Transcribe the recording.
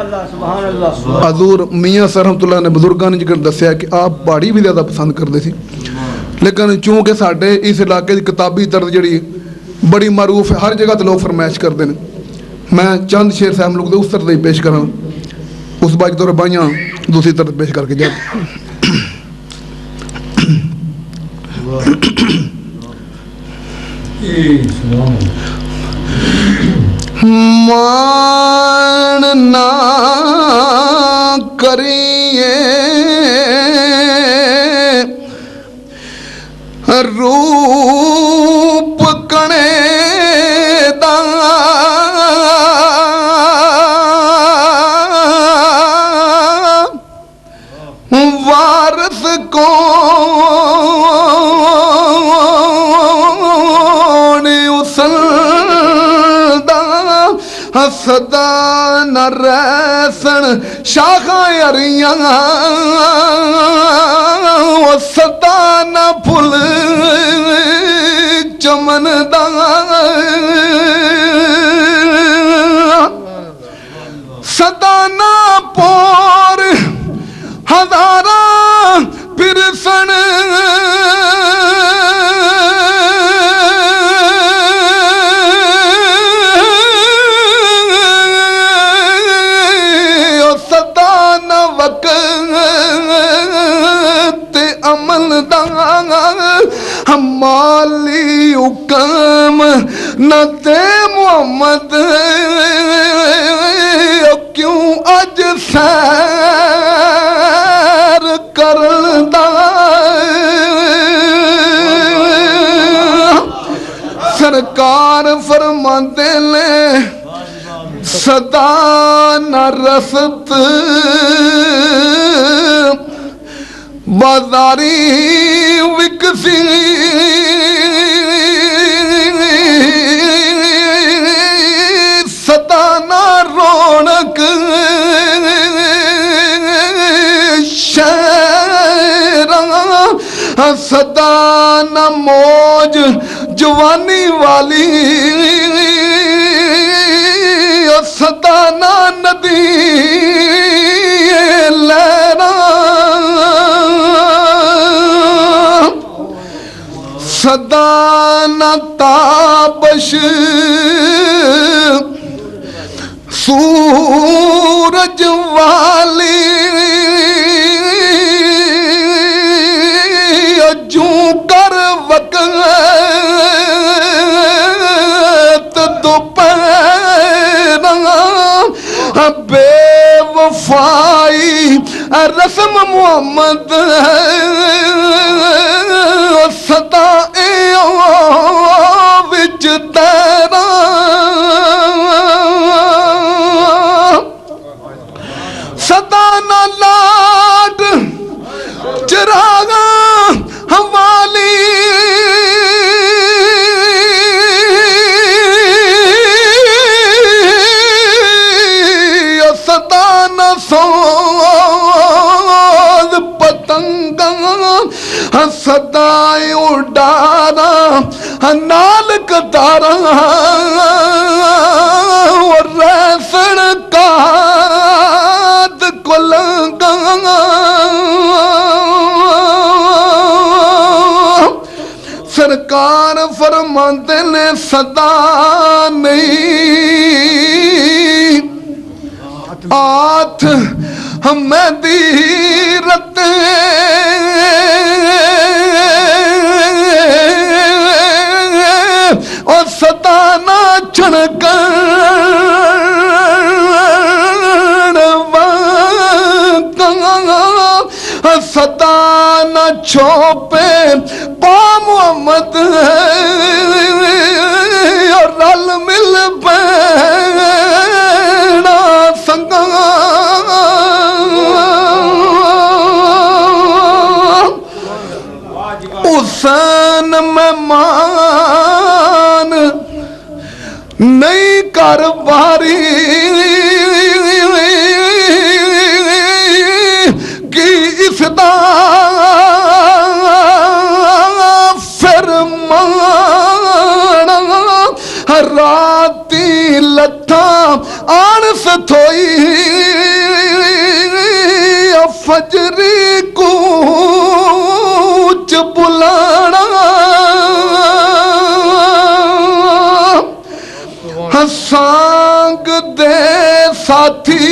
हजूर मियाँ रहमतुल्लाह ने बुजुर्गों ने जिक्र दसिया कि आप पहाड़ी भी ज़्यादा पसंद करते थे, लेकिन चूँकि साढ़े इस इलाके की किताबी तर्ज जी बड़ी मरूफ है, हर जगह तो लोग फरमाइश करते हैं। मैं चंद शेर साहब लोग उस तरह ही पेश करा, उस बाज तौर बाइयाँ दूसरी तरफ पेश करके जा। मान ना करिए रूप कणे दा, वारस कौन उसलदा, सदा न रैसन शाखा अरियां, सदा न फुल चमन दा, सदा न पोर हजारा पिरसन, सदा न वक्त अमल दा, माली हुक्म न ते मोहम्मद, क्यों अज सैर करदा, सरकार फरमाते ने सदा न रसत बाजारी विकसी, सदा न रौनक शहरा, सदा न मौज जवानी वाली, सदा न नदी लहरा, सदा न ताबश सूरज वाली, जू कर वक़्त दोपहरा, बेवफाई रस्म मोहम्मद, सदा विच तेरा, सदा न लाड चिरागा हवाली, सदा न सोज पतंगा, सदा उड़ाना नाल कतारा, और रैसन काद कुलंगा, सरकार फरमाते ने सदा नहीं आठ हमें दीरत, और सदा ना छणकण सदा न छोपे पा मोहम्मद, और रल मिल पैना संगा, हुसैन मेहमान नहीं कर बारी, कि इसदा फिर माना रात राती लठा आन सथोई फजरी कूच बुलाना हसांग दे साथी